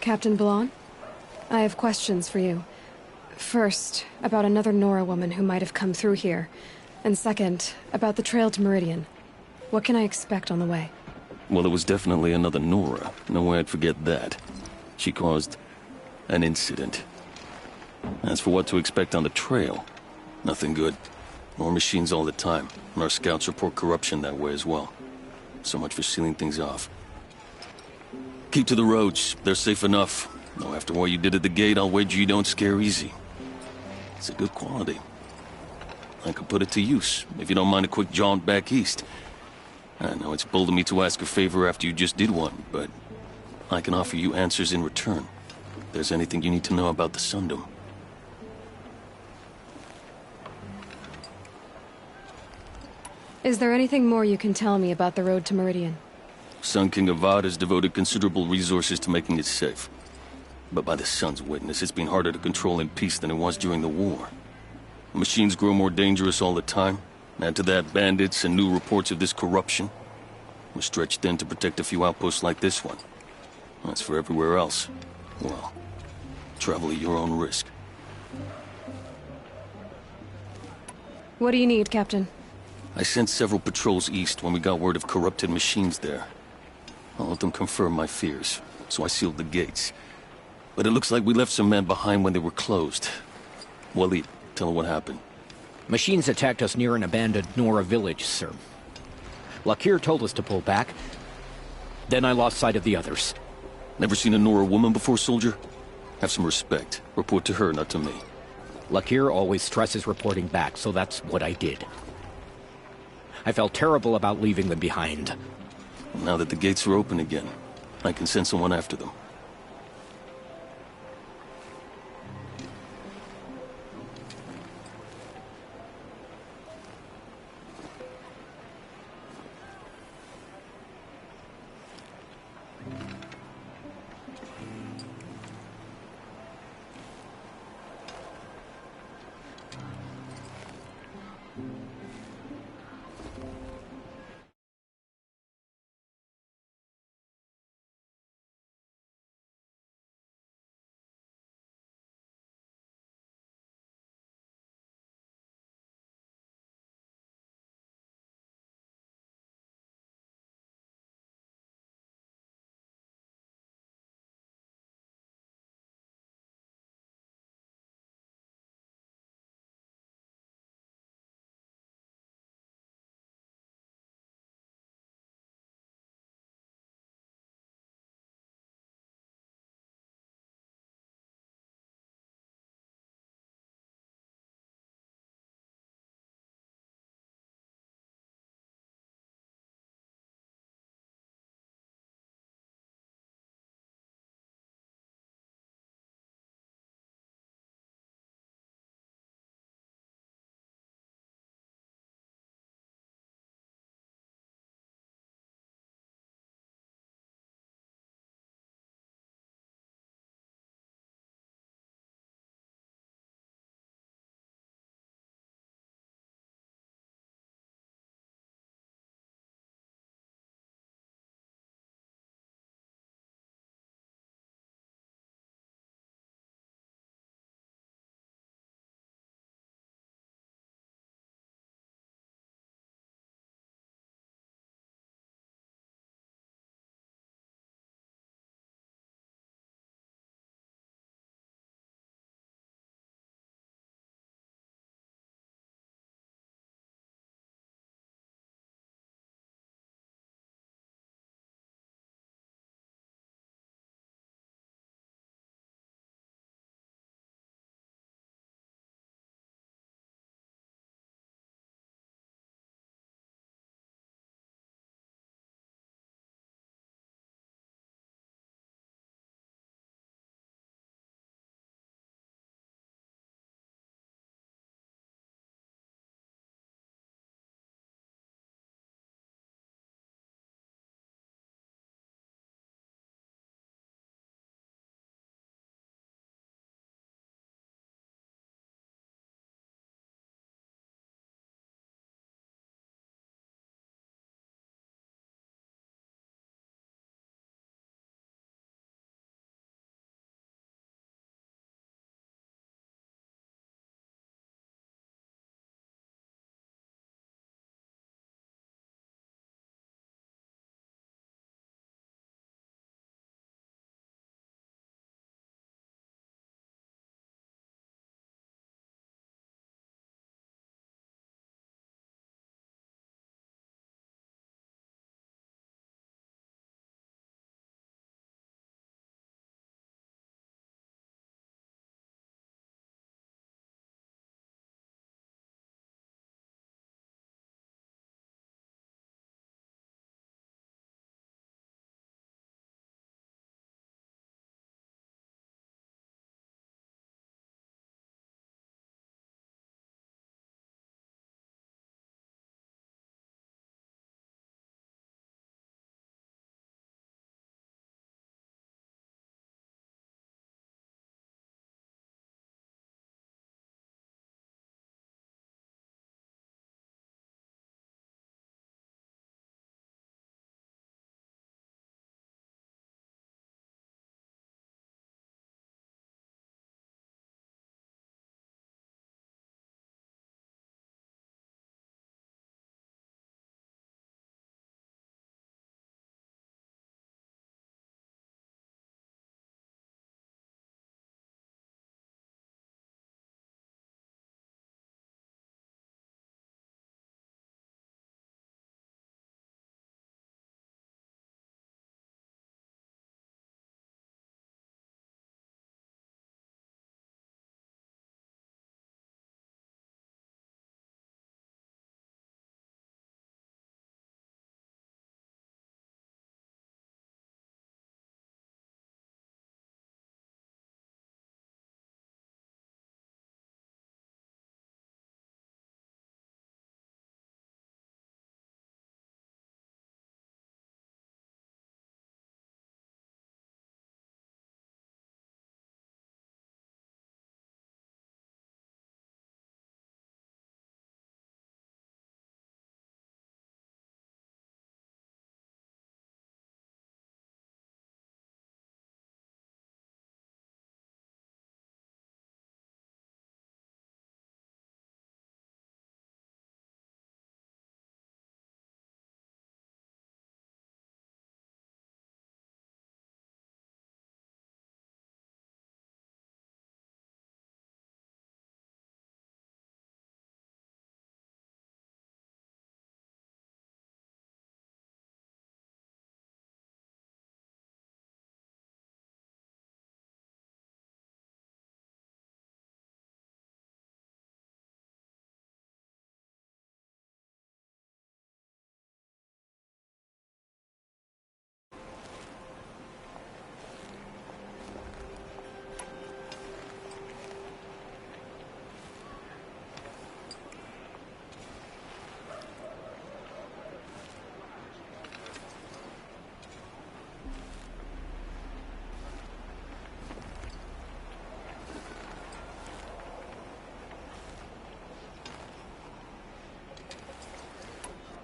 Captain Blanc? I have questions for you. First, about another Nora woman who might have come through here. And second, about the trail to Meridian. What can I expect on the way? Well, it was definitely another Nora. No way I'd forget that. She caused an incident. As for what to expect on the trail, nothing good. More machines all the time, and our scouts report corruption that way as well. So much for sealing things off. Keep to the roads. They're safe enough. Though after what you did at the gate, I'll wager you don't scare easy. It's a good quality. I could put it to use, if you don't mind a quick jaunt back east. I know it's bold of me to ask a favor after you just did one, but I can offer you answers in return. If there's anything you need to know about the Sundom. Is there anything more you can tell me about the road to Meridian? Sun King Avad has devoted considerable resources to making it safe. But by the Sun's witness, it's been harder to control in peace than it was during the war. Machines grow more dangerous all the time. Add to that bandits and new reports of this corruption. We're stretched thin to protect a few outposts like this one. As for everywhere else, well, travel at your own risk. What do you need, Captain? I sent several patrols east when we got word of corrupted machines there. All of them confirmed my fears, so I sealed the gates. But it looks like we left some men behind when they were closed. Waleed, tell her what happened. Machines attacked us near an abandoned Nora village, sir. Lakir told us to pull back. Then I lost sight of the others. Never seen a Nora woman before, soldier? Have some respect. Report to her, not to me. Lakir always stresses reporting back, so that's what I did. I felt terrible about leaving them behind. Now that the gates are open again, I can send someone after them.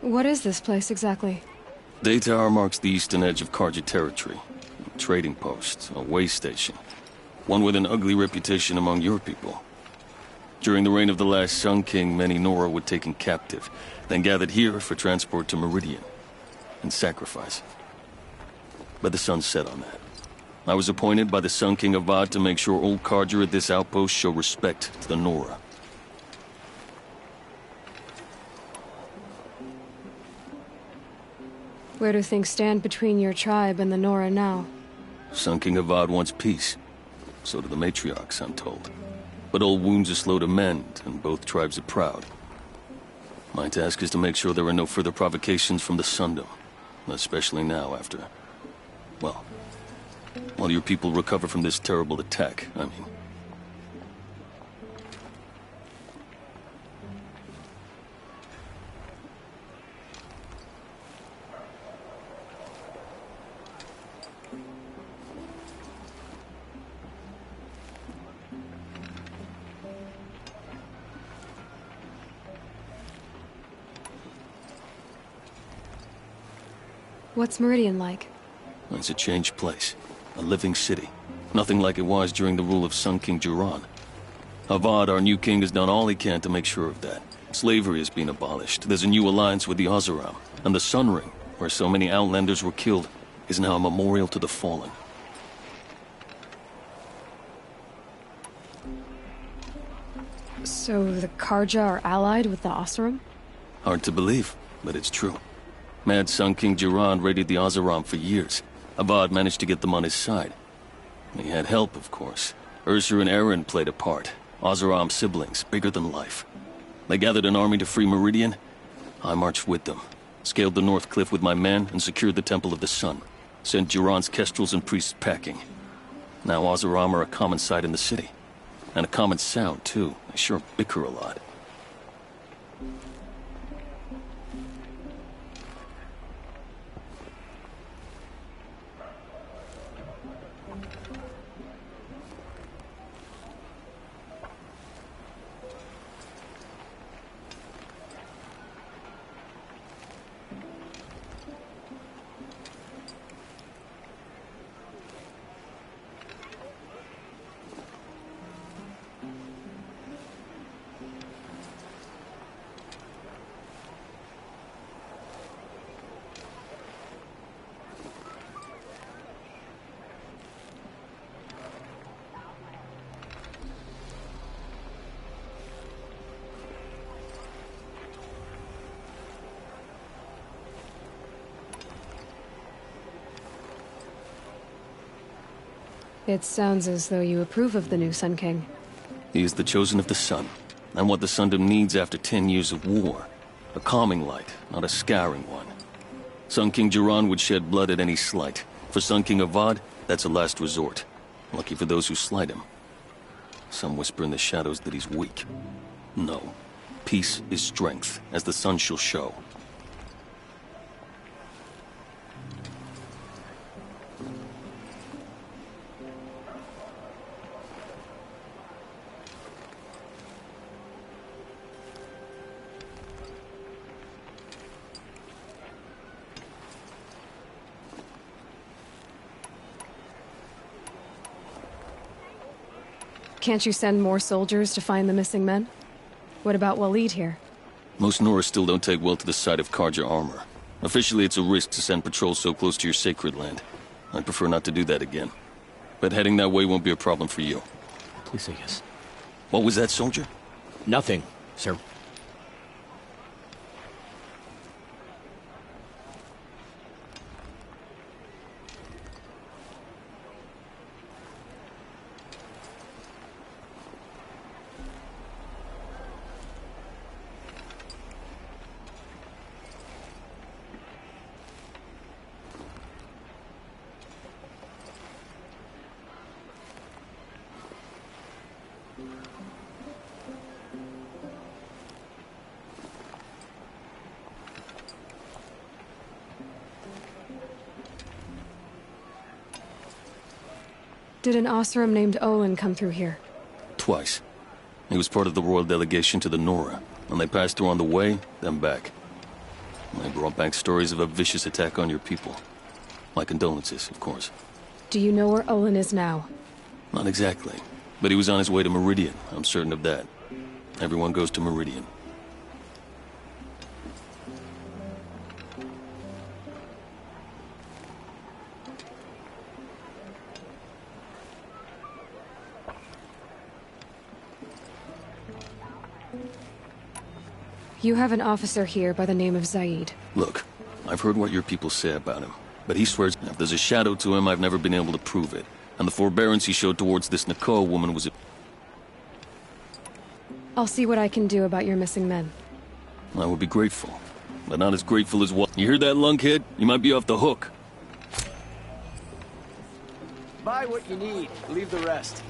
What is this place exactly? Day Tower marks the eastern edge of Karja territory. A trading post, a way station. One with an ugly reputation among your people. During the reign of the last Sun King, many Nora were taken captive, then gathered here for transport to Meridian, and sacrifice. But the sun set on that. I was appointed by the Sun King Avad to make sure old Karja at this outpost show respect to the Nora. Where do things stand between your tribe and the Nora now? Sun King Avad wants peace. So do the matriarchs, I'm told. But old wounds are slow to mend, and both tribes are proud. My task is to make sure there are no further provocations from the Sundom. Especially now after... well, while your people recover from this terrible attack, I mean. What's Meridian like? It's a changed place. A living city. Nothing like it was during the rule of Sun King Jiran. Avad, our new king, has done all he can to make sure of that. Slavery has been abolished. There's a new alliance with the Oseram. And the Sun Ring, where so many Outlanders were killed, is now a memorial to the fallen. So the Karja are allied with the Oseram? Hard to believe, but it's true. Mad Sun King Jiran raided the Oseram for years. Avad managed to get them on his side. He had help, of course. Ursur and Eren played a part. Oseram siblings, bigger than life. They gathered an army to free Meridian. I marched with them. Scaled the North Cliff with my men and secured the Temple of the Sun. Sent Jiran's kestrels and priests packing. Now Oseram are a common sight in the city. And a common sound, too. They sure bicker a lot. It sounds as though you approve of the new Sun King. He is the chosen of the sun, and what the Sundom needs after 10 years of war. A calming light, not a scouring one. Sun King Jiran would shed blood at any slight. For Sun King Avad, that's a last resort. Lucky for those who slight him. Some whisper in the shadows that he's weak. No. Peace is strength, as the sun shall show. Can't you send more soldiers to find the missing men? What about Waleed here? Most Nora still don't take well to the sight of Karja armor. Officially, it's a risk to send patrols so close to your sacred land. I'd prefer not to do that again. But heading that way won't be a problem for you. Please say yes. What was that, soldier? Nothing, sir. Did an Oseram named Olin come through here? Twice. He was part of the royal delegation to the Nora, and they passed through on the way, then back. They brought back stories of a vicious attack on your people. My condolences, of course. Do you know where Olin is now? Not exactly. But he was on his way to Meridian. I'm certain of that. Everyone goes to Meridian. You have an officer here by the name of Zaid. Look, I've heard what your people say about him. But he swears if there's a shadow to him, I've never been able to prove it. And the forbearance he showed towards this Nakoa woman was... I'll see what I can do about your missing men. I would be grateful. But not as grateful as what... You hear that, lunkhead? You might be off the hook. Buy what you need. Leave the rest.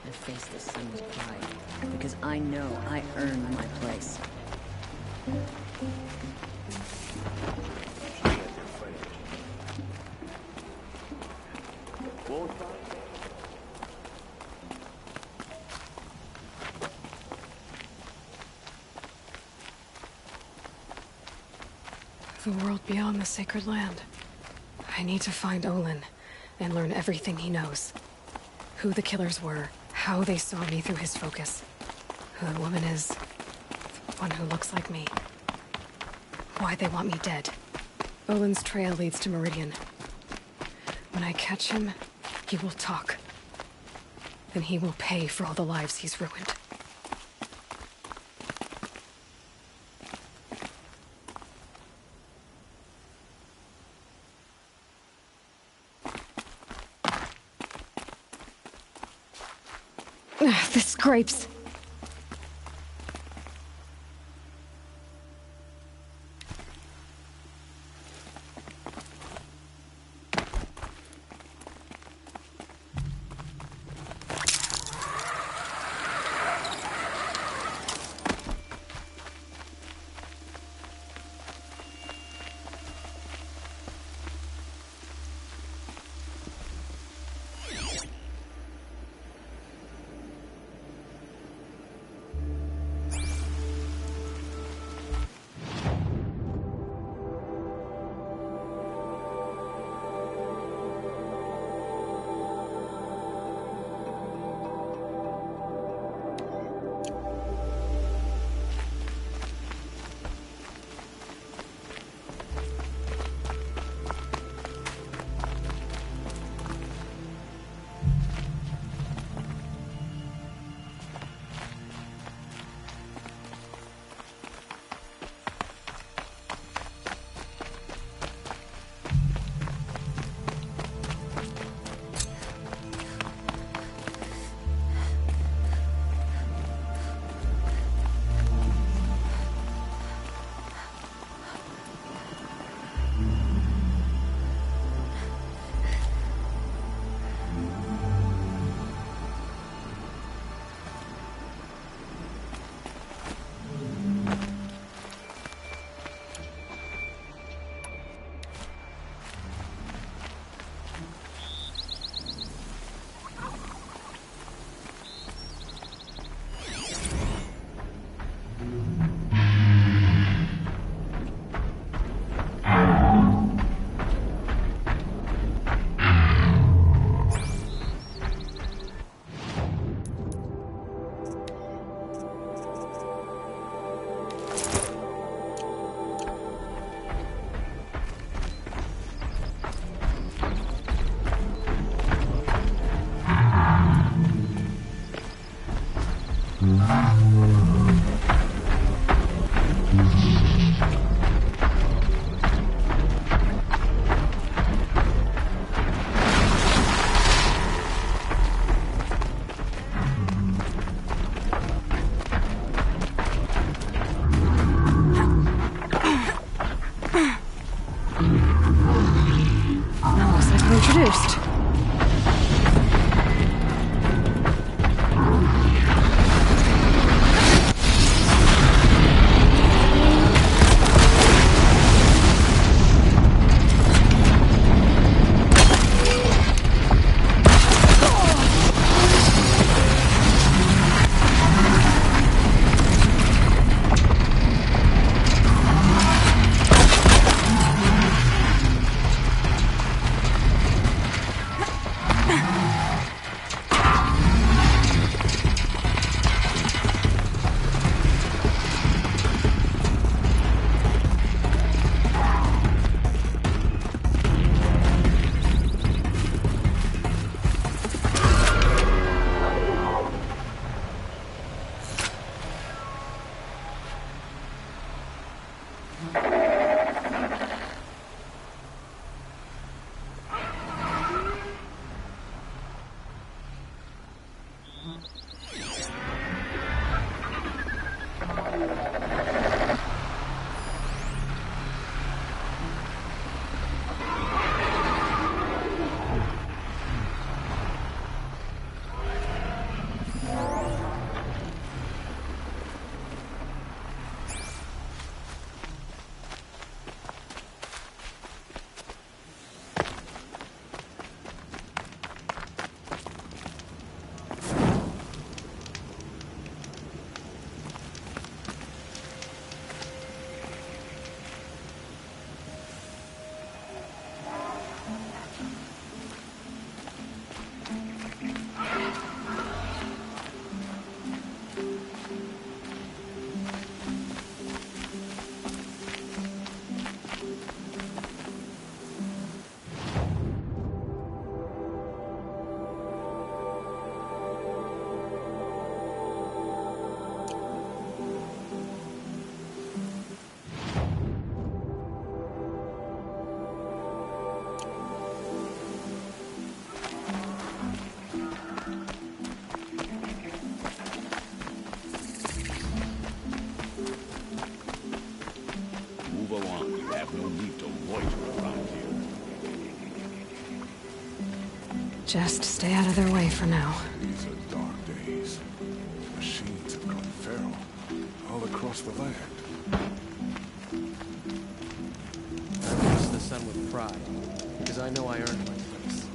I face the sun with pride, because I know I earned my place. The world beyond the sacred land. I need to find Olin and learn everything he knows. Who the killers were, how they saw me through his focus, who the woman is, the one who looks like me, why they want me dead. Olin's trail leads to Meridian. When I catch him, he will talk. Then he will pay for all the lives he's ruined. The scrapes. Introduced. Just stay out of their way for now. These are dark days. Machines have gone feral all across the land. I face the sun with pride, because I know I earned my place.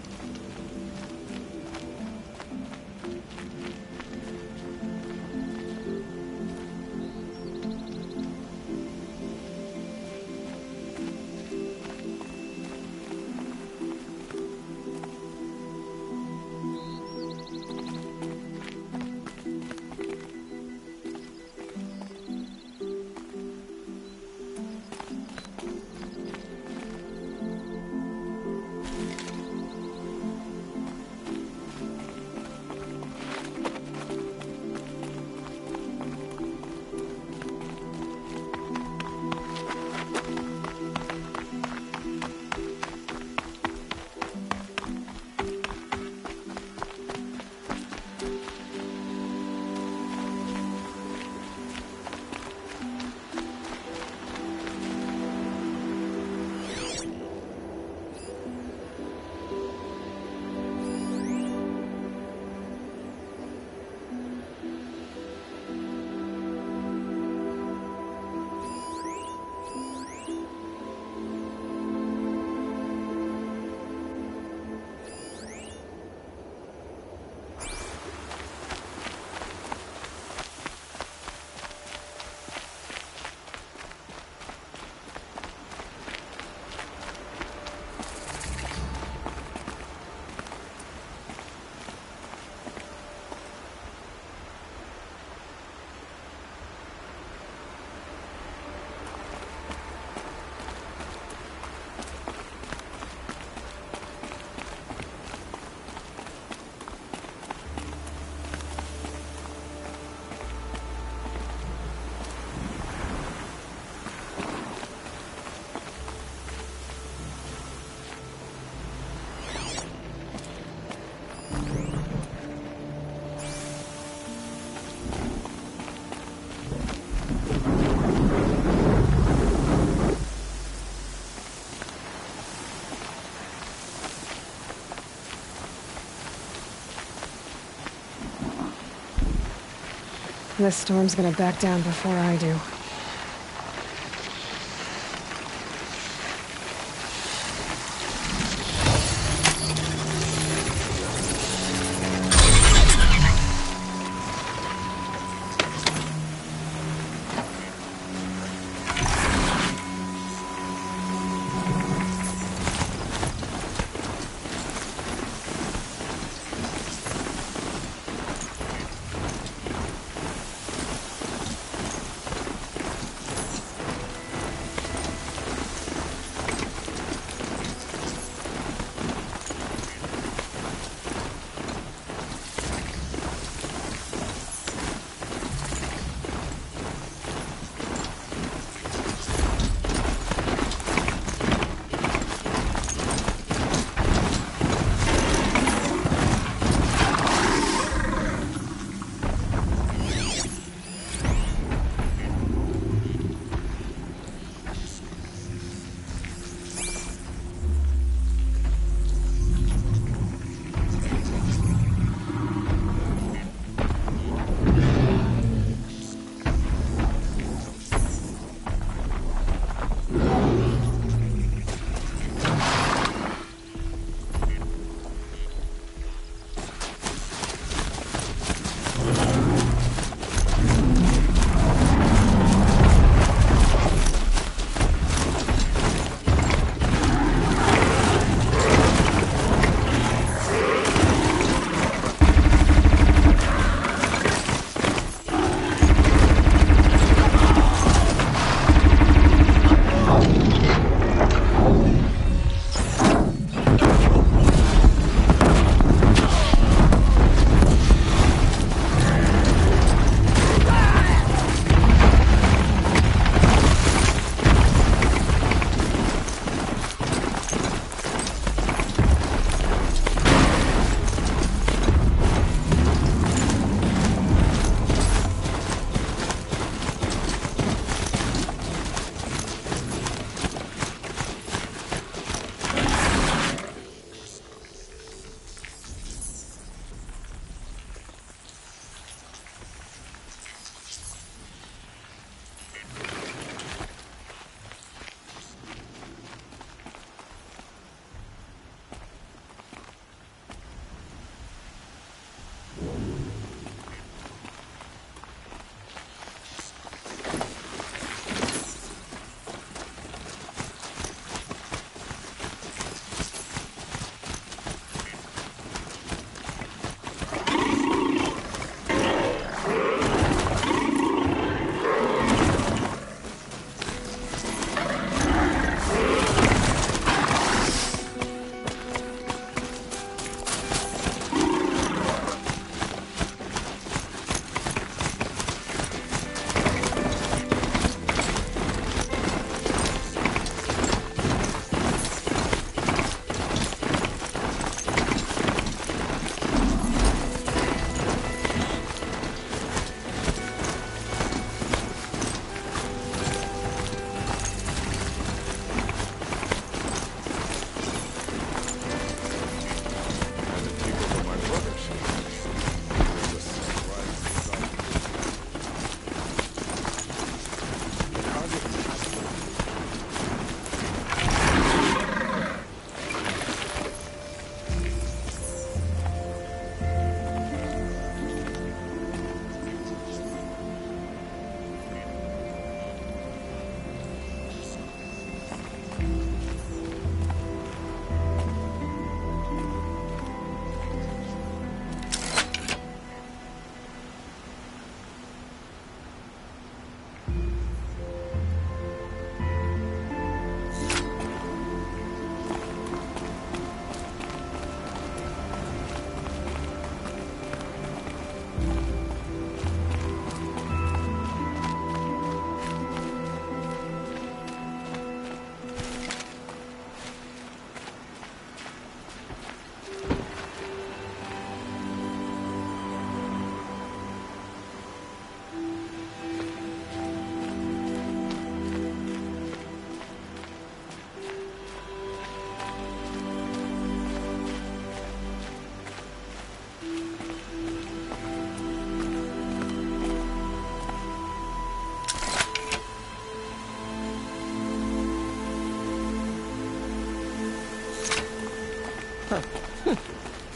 This storm's gonna back down before I do.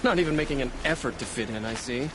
Not even making an effort to fit in, I see.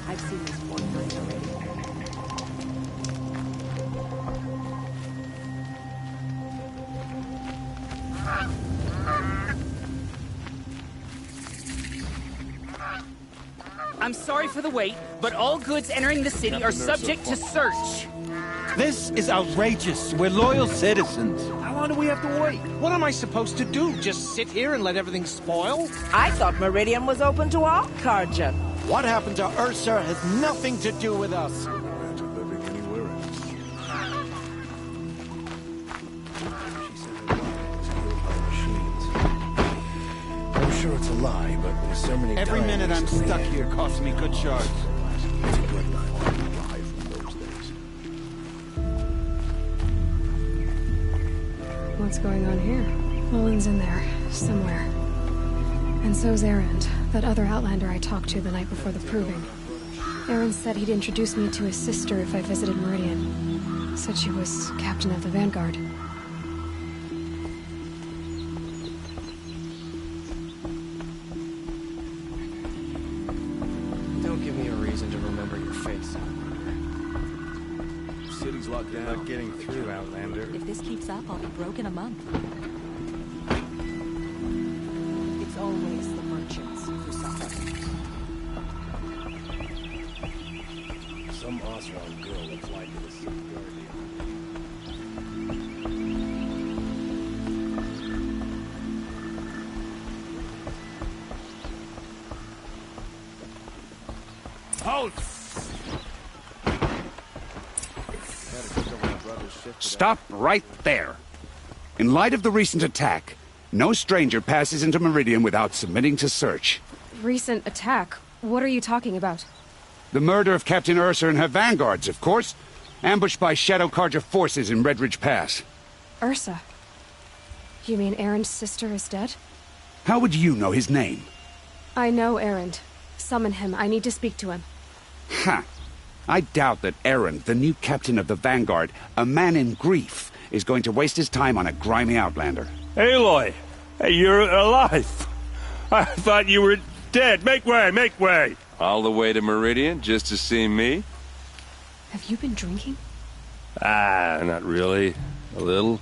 I've seen this 4 times already. I'm sorry for the wait, but all goods entering the city are subject to search. This is outrageous. We're loyal citizens. How long do we have to wait? What am I supposed to do? Just sit here and let everything spoil? I thought Meridian was open to all, Carja. What happened to Ursa has nothing to do with us. Imagine living anywhere else. She said her daughter was killed by machines. I'm sure it's a lie, but with so many Every minute I'm dying stuck here costs me good shards. It's a good lie from those days. What's going on here? Olin's in there, somewhere. And so's Erend, that other Outlander I talked to the night before the proving. Erend said he'd introduce me to his sister if I visited Meridian. Said she was captain of the Vanguard. Don't give me a reason to remember your face. City's locked down. Not getting through, Outlander. If this keeps up, I'll be broke in a month. It's always the merchants who suffer. Some Osran girl applied to the city guardian. Halt! Stop right there. In light of the recent attack, no stranger passes into Meridian without submitting to search. Recent attack? What are you talking about? The murder of Captain Ursa and her vanguards, of course. Ambushed by Shadow Carja forces in Redridge Pass. Ursa? You mean Erend's sister is dead? How would you know his name? I know Erend. Summon him. I need to speak to him. Ha! I doubt that Erend, the new captain of the Vanguard, a man in grief, is going to waste his time on a grimy outlander. Aloy! Hey, you're alive! I thought you were dead. Make way, make way! All the way to Meridian just to see me? Have you been drinking? Ah, not really. A little.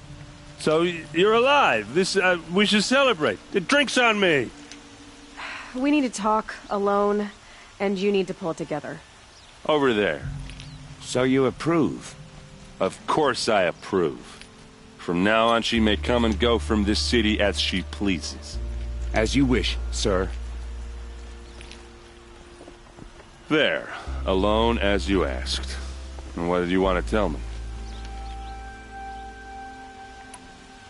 So, you're alive. This, we should celebrate. The drink's on me. We need to talk, alone, and you need to pull it together. Over there. So you approve? Of course I approve. From now on, she may come and go from this city as she pleases. As you wish, sir. There. Alone as you asked. And what did you want to tell me?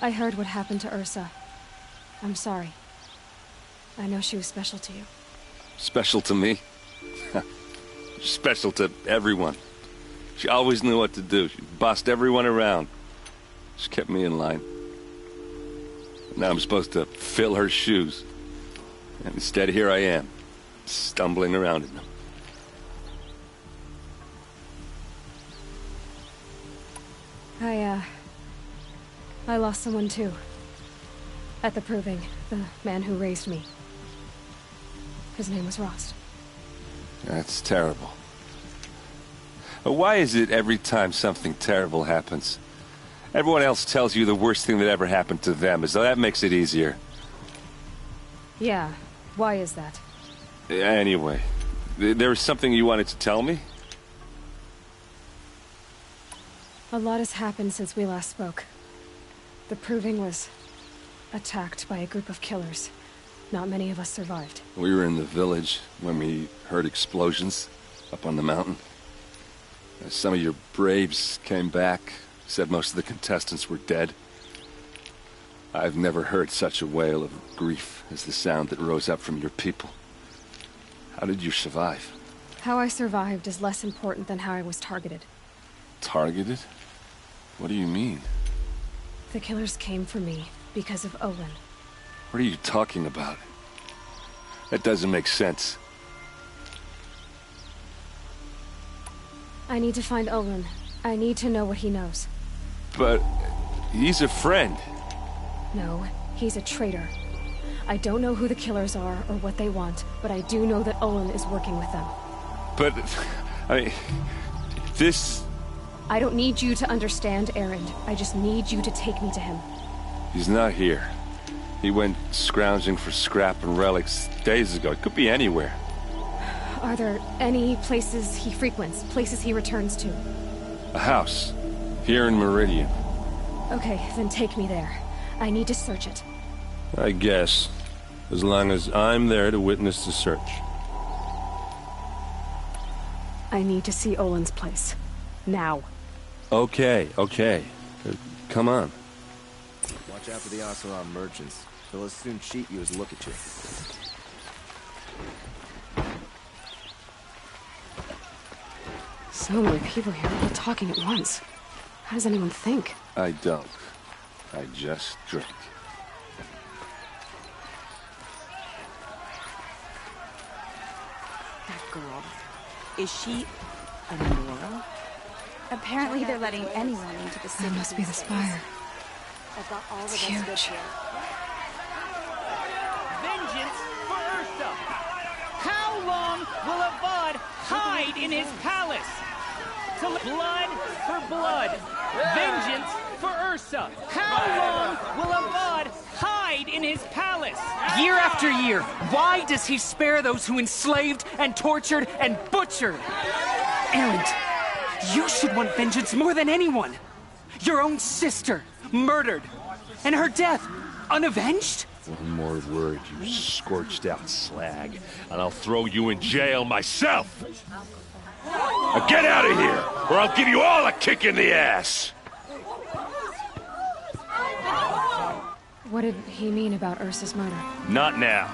I heard what happened to Ursa. I'm sorry. I know she was special to you. Special to me? Special to everyone. She always knew what to do. She bossed everyone around. She kept me in line. Now I'm supposed to fill her shoes. And instead, here I am, stumbling around in them. I lost someone too. At the proving, the man who raised me. His name was Rost. That's terrible. Why is it every time something terrible happens, Everyone else tells you the worst thing that ever happened to them, so that makes it easier. Yeah, why is that? Anyway, there was something you wanted to tell me? A lot has happened since we last spoke. The Proving was attacked by a group of killers. Not many of us survived. We were in the village when we heard explosions up on the mountain. Some of your braves came back, said most of the contestants were dead. I've never heard such a wail of grief as the sound that rose up from your people. How did you survive? How I survived is less important than how I was targeted. Targeted? What do you mean? The killers came for me because of Olin. What are you talking about? That doesn't make sense. I need to find Olin. I need to know what he knows. But he's a friend. No, he's a traitor. I don't know who the killers are or what they want, but I do know that Olin is working with them. But, this... I don't need you to understand, Erend. I just need you to take me to him. He's not here. He went scrounging for scrap and relics days ago. It could be anywhere. Are there any places he frequents, places he returns to? A house. Here in Meridian. Okay, then take me there. I need to search it. I guess. As long as I'm there to witness the search. I need to see Olin's place. Now. Okay. Come on. Watch out for the Oseram merchants. They'll as soon cheat you as look at you. So many people here, all talking at once. How does anyone think? I don't. I just drink. That girl. Is she a Nora? Apparently they're letting anyone into the city. That must be the spire. I've got all It's of us huge. good here. Vengeance for Ursa! How long will Avad hide in his palace? Blood for blood. Vengeance for Ursa. How long will Avad hide in his palace? Year after year, why does he spare those who enslaved and tortured and butchered? Erend, you should want vengeance more than anyone. Your own sister, murdered, and her death, unavenged? One more word, you scorched out slag, and I'll throw you in jail myself! Now get out of here, or I'll give you all a kick in the ass! What did he mean about Ursa's murder? Not now.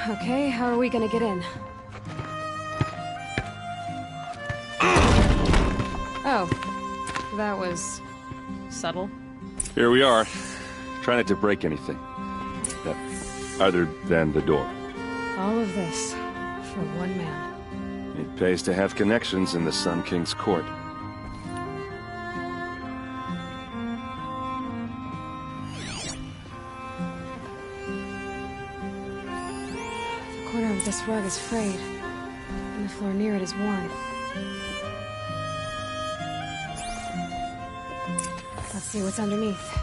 Okay, how are we gonna get in? Oh, that was subtle. Here we are. Try not to break anything. Other than the door. All of this for one man. It pays to have connections in the Sun King's court. The corner of this rug is frayed, and the floor near it is worn. Let's see what's underneath.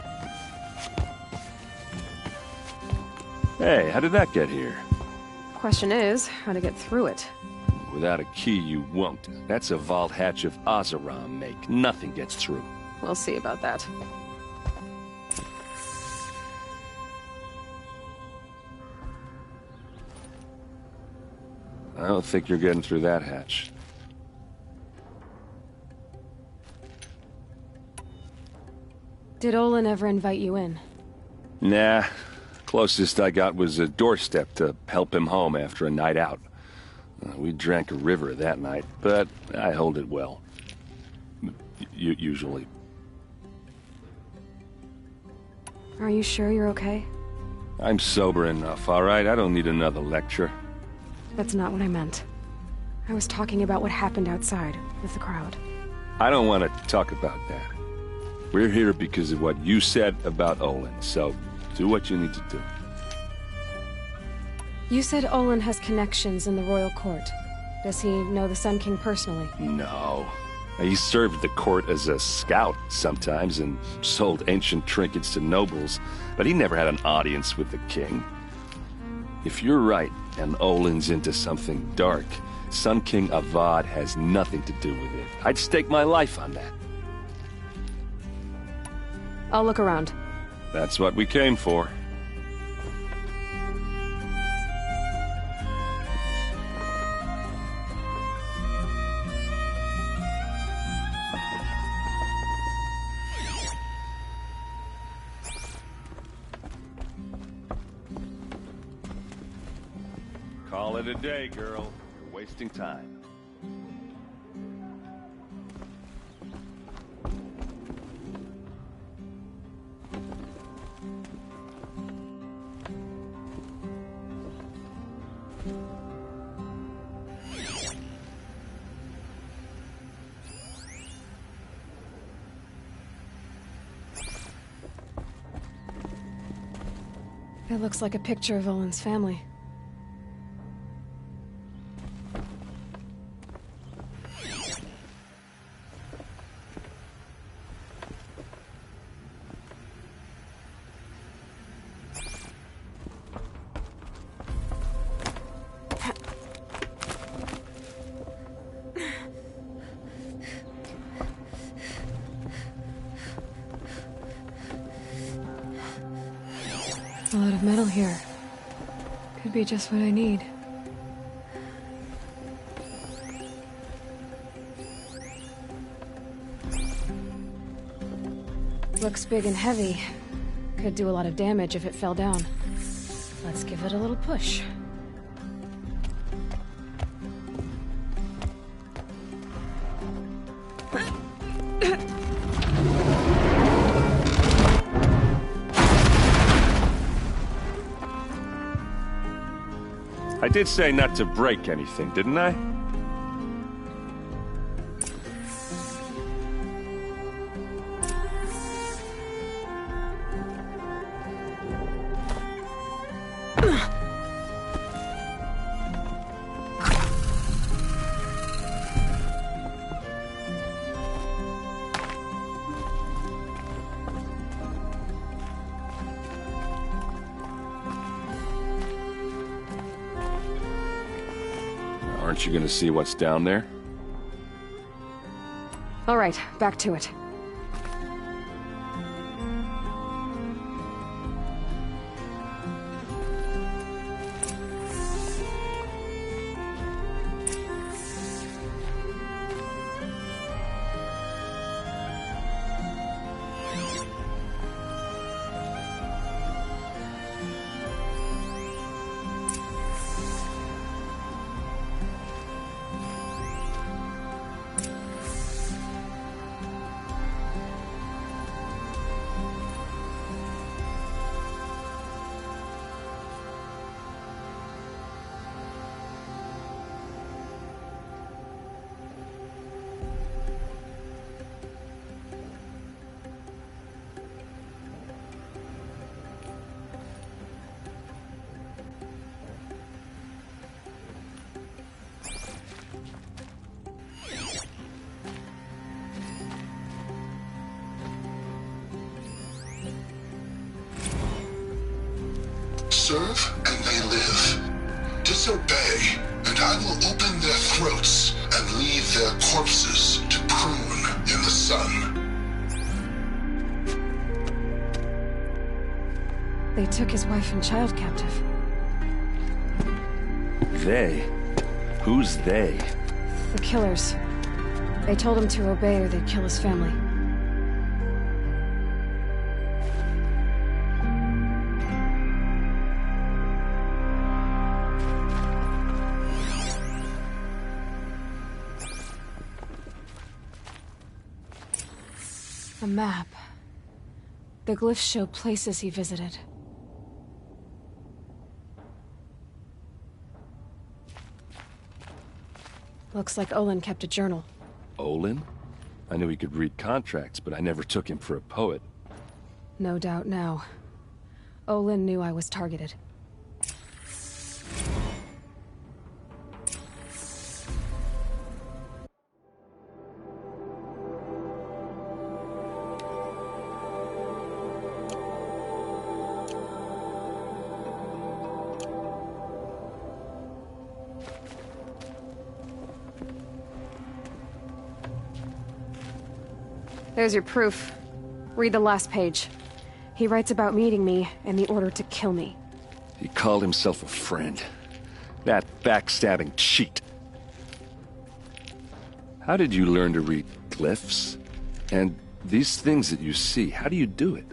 Hey, how did that get here? Question is, how to get through it. Without a key, you won't. That's a vault hatch of Oseram make. Nothing gets through. We'll see about that. I don't think you're getting through that hatch. Did Olin ever invite you in? Nah. Closest I got was a doorstep to help him home after a night out. We drank a river that night, but I hold it well. Usually. Are you sure you're okay? I'm sober enough, all right? I don't need another lecture. That's not what I meant. I was talking about what happened outside with the crowd. I don't want to talk about that. We're here because of what you said about Olin, so do what you need to do. You said Olin has connections in the royal court. Does he know the Sun King personally? No. He served the court as a scout sometimes and sold ancient trinkets to nobles, but he never had an audience with the king. If you're right, and Olin's into something dark, Sun King Avad has nothing to do with it. I'd stake my life on that. I'll look around. That's what we came for. Call it a day, girl. You're wasting time. It looks like a picture of Olin's family. A lot of metal here. Could be just what I need. Looks big and heavy. Could do a lot of damage if it fell down. Let's give it a little push. I did say not to break anything, didn't I? Aren't you gonna see what's down there? All right, back to it. Serve and they live. Disobey, and I will open their throats and leave their corpses to prune in the sun. They took his wife and child captive. They? Who's they? The killers. They told him to obey or they'd kill his family. A map. The glyphs show places he visited. Looks like Olin kept a journal. Olin? I knew he could read contracts, but I never took him for a poet. No doubt now. Olin knew I was targeted. There's your proof. Read the last page. He writes about meeting me and the order to kill me. He called himself a friend. That backstabbing cheat. How did you learn to read glyphs? And these things that you see, how do you do it?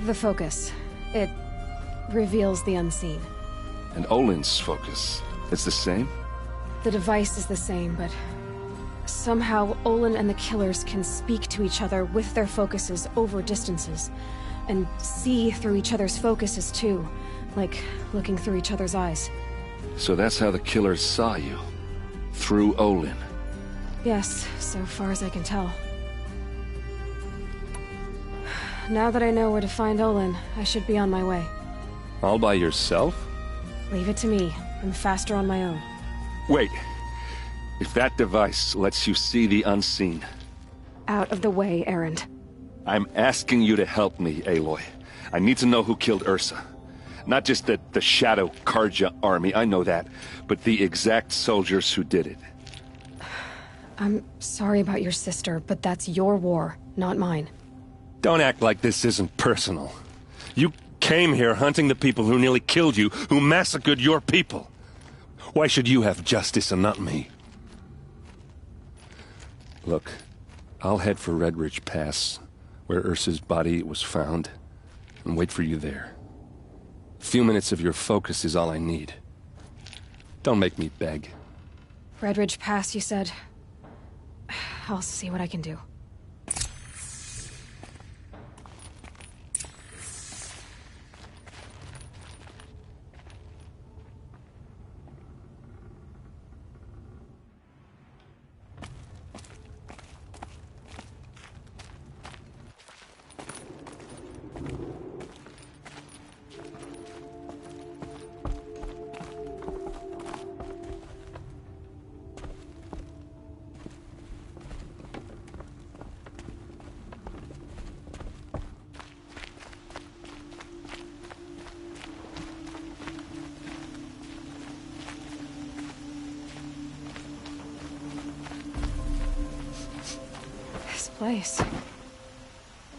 The focus. It reveals the unseen. And Olin's focus, it's the same? The device is the same, but somehow Olin and the killers can speak to each other with their focuses over distances, and see through each other's focuses too, like looking through each other's eyes. So that's how the killers saw you? Through Olin? Yes, so far as I can tell. Now that I know where to find Olin, I should be on my way. All by yourself? Leave it to me. I'm faster on my own. Wait. If that device lets you see the unseen... Out of the way, Erend. I'm asking you to help me, Aloy. I need to know who killed Ursa. Not just the Shadow Karja army, I know that, but the exact soldiers who did it. I'm sorry about your sister, but that's your war, not mine. Don't act like this isn't personal. You came here hunting the people who nearly killed you, who massacred your people. Why should you have justice and not me? Look, I'll head for Red Ridge Pass, where Ursa's body was found, and wait for you there. A few minutes of your focus is all I need. Don't make me beg. Red Ridge Pass, you said? I'll see what I can do. Place.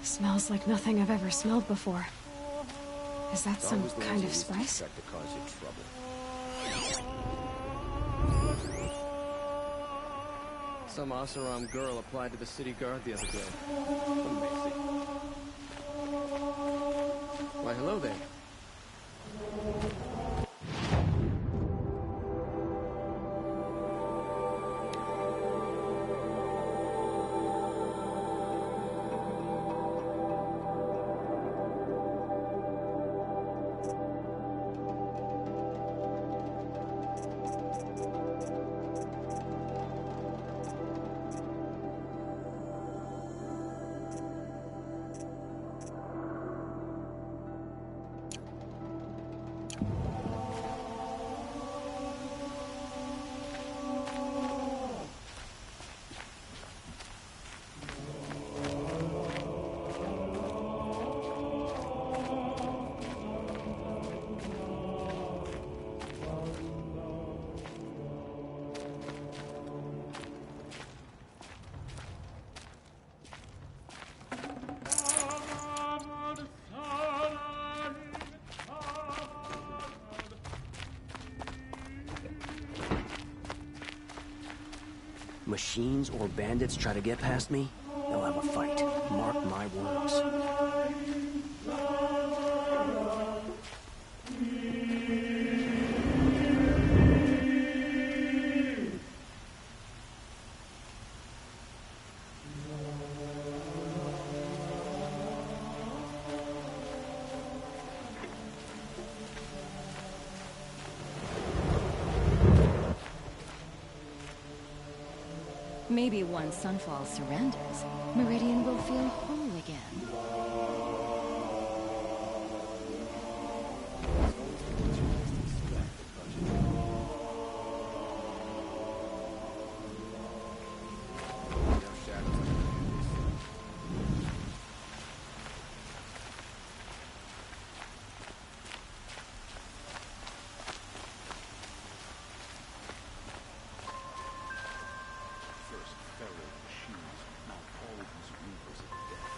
Smells like nothing I've ever smelled before. Is that some kind of spice? Some Oseram girl applied to the city guard the other day. Amazing. Why, hello there. Machines or bandits try to get past me, they'll have a fight. Mark my words. Maybe once Sunfall surrenders, Meridian will feel whole again. First, Pharaoh shoes, now all these rumors of death.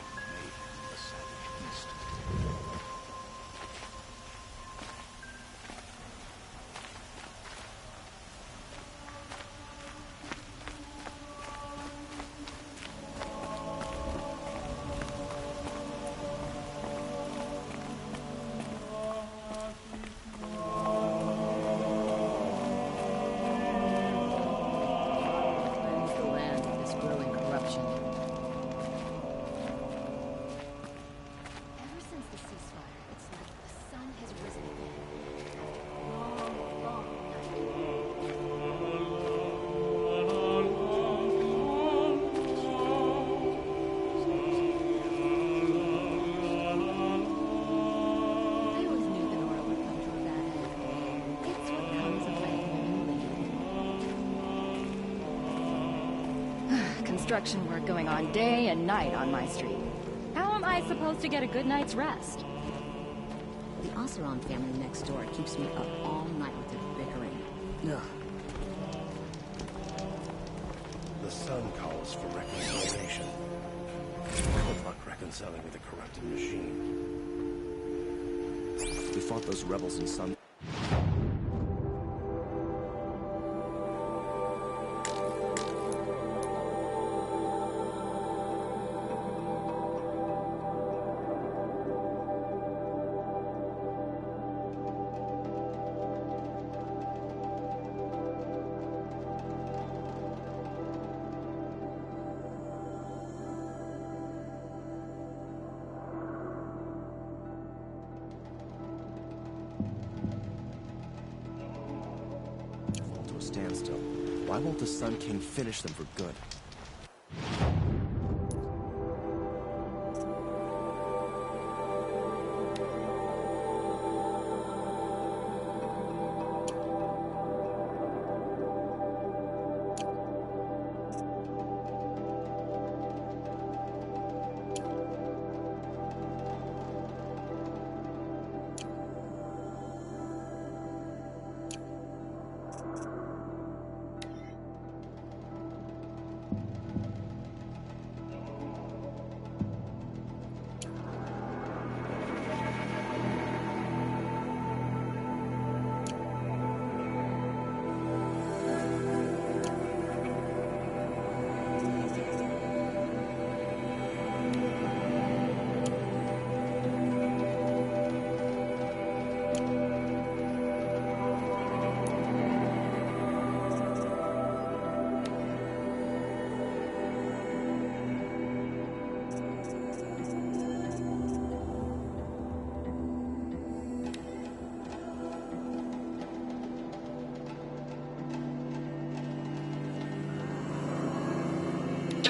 construction work going on day and night on my street. How am I supposed to get a good night's rest? The Oseron family next door keeps me up all night with their bickering. Yeah. The sun calls for reconciliation. Good luck reconciling with a corrupted machine. We fought those rebels in Sun. Standstill. Why won't the Sun King finish them for good?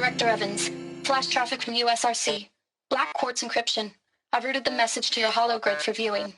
Director Evans, flash traffic from USRC. Black quartz encryption. I've routed the message to your hologrid for viewing.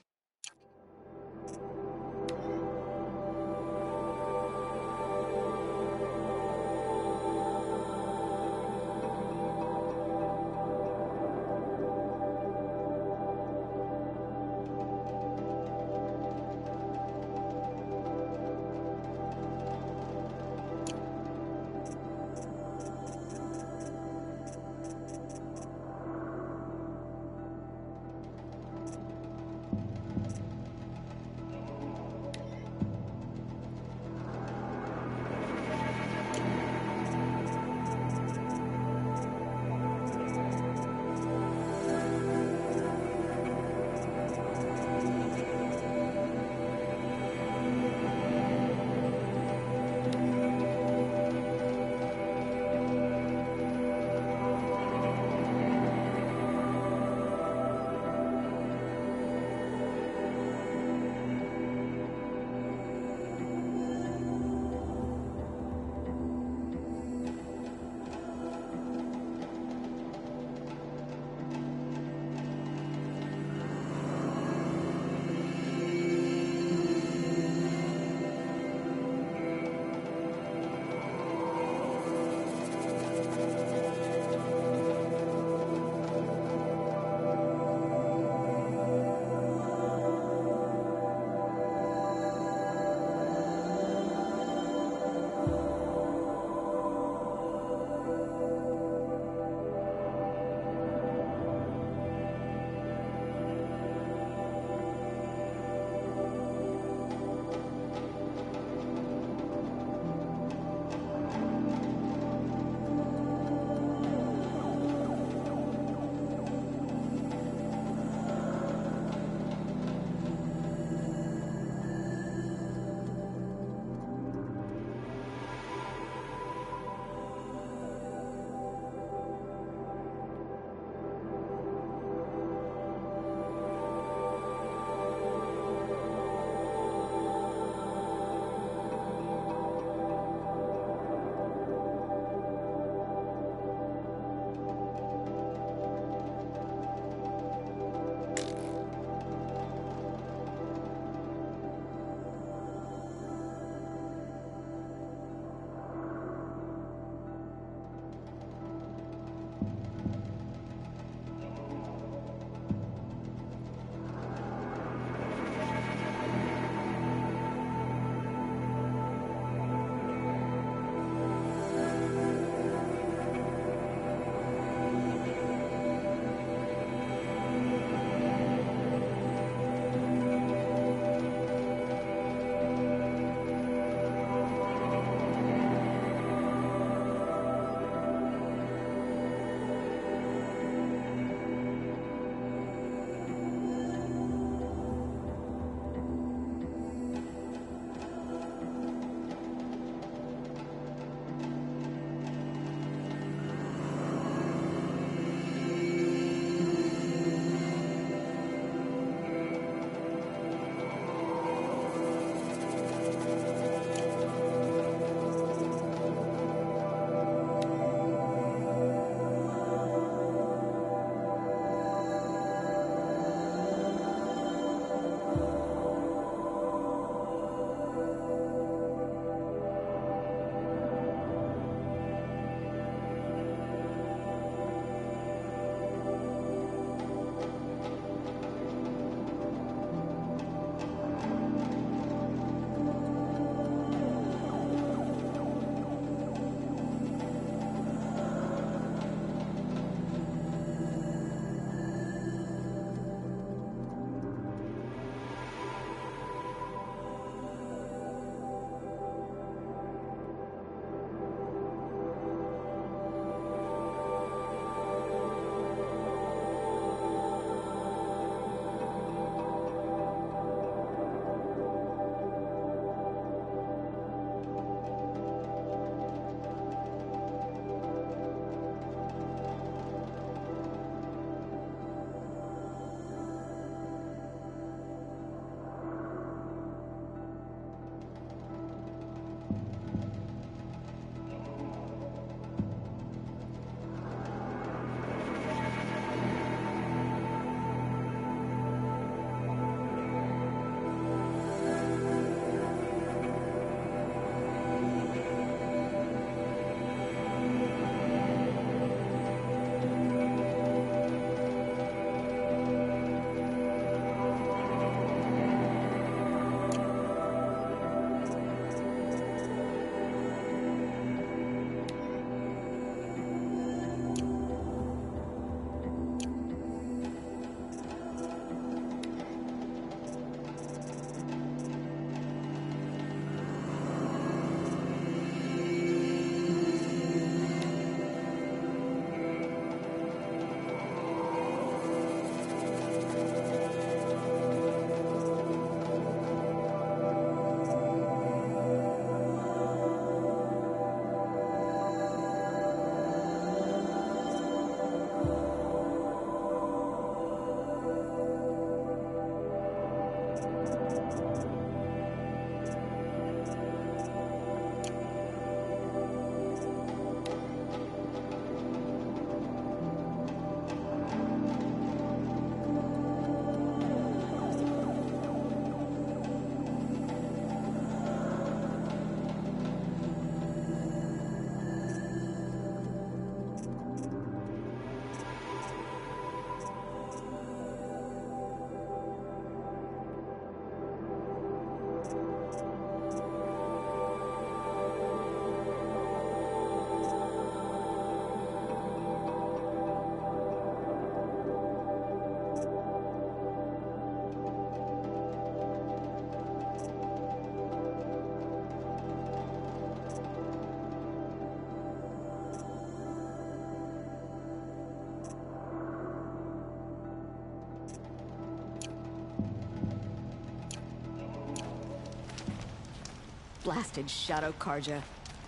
Blasted Shadow Karja.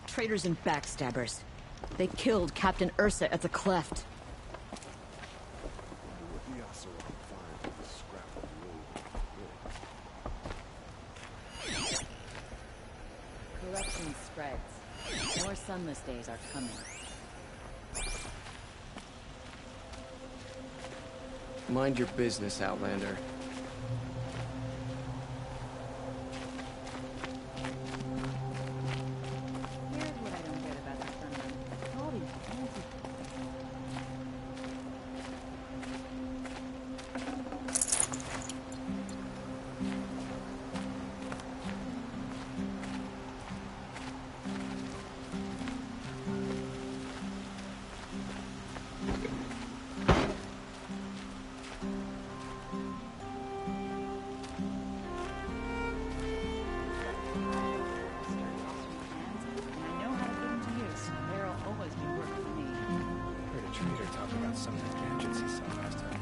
Traitors and backstabbers. They killed Captain Ursa at the Cleft. Corruption spreads. More sunless days are coming. Mind your business, Outlander. Some of the gadgets he saw last time.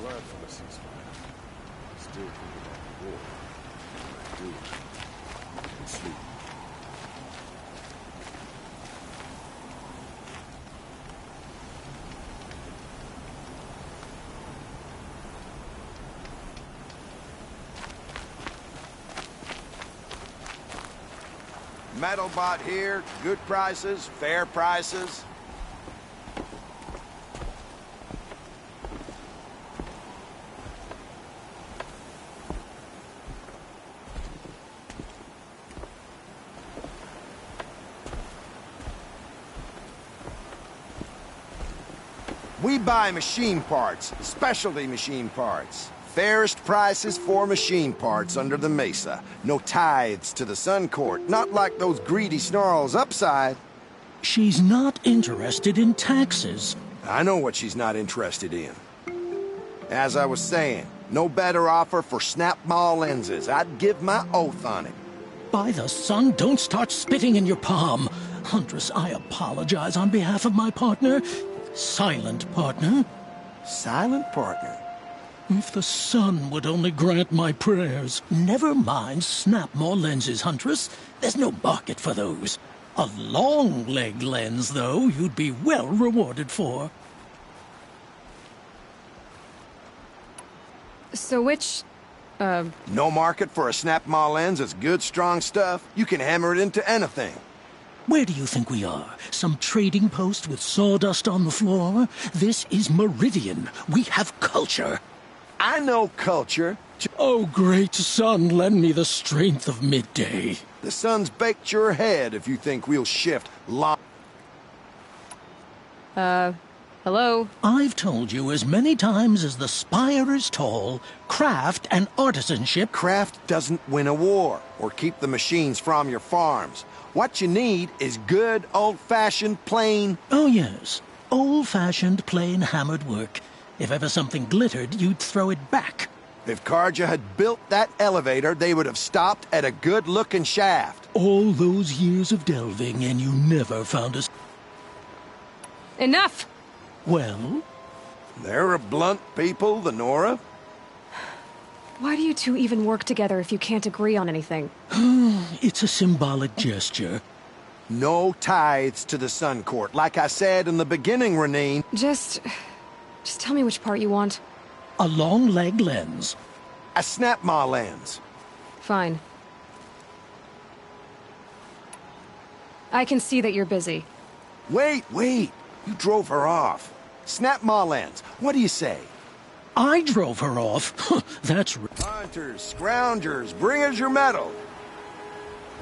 glad for the ceasefire. I still think about the war. When I do, I can sleep. Metal bot here, good prices, fair prices. We buy machine parts, specialty machine parts. Fairest prices for machine parts under the mesa. No tithes to the Sun Court, not like those greedy snarls upside. She's not interested in taxes. I know what she's not interested in. As I was saying, no better offer for snap-maw lenses. I'd give my oath on it. By the sun, don't start spitting in your palm. Huntress, I apologize on behalf of my partner. Silent partner. Silent partner? If the sun would only grant my prayers. Never mind snap-maw lenses, Huntress. There's no market for those. A long-leg lens, though, you'd be well rewarded for. So which, No market for a snap-maw lens is good, strong stuff. You can hammer it into anything. Where do you think we are? Some trading post with sawdust on the floor? This is Meridian. We have culture. I know culture. Oh, great sun, lend me the strength of midday. The sun's baked your head if you think we'll shift hello? I've told you as many times as the spire is tall, craft and artisanship... Craft doesn't win a war or keep the machines from your farms. What you need is good, old-fashioned, plain... Oh, yes. Old-fashioned, plain hammered work. If ever something glittered, you'd throw it back. If Karja had built that elevator, they would have stopped at a good-looking shaft. All those years of delving, and you never found us. Enough! Well? They're a blunt people, the Nora. Why do you two even work together if you can't agree on anything? It's a symbolic gesture. No tithes to the Sun Court. Like I said in the beginning, Renine. Just tell me which part you want. A long-leg lens. A snap-maw lens. Fine. I can see that you're busy. Wait. You drove her off. Snap-maw lens. What do you say? I drove her off? That's... Hunters, scroungers, bring us your medal.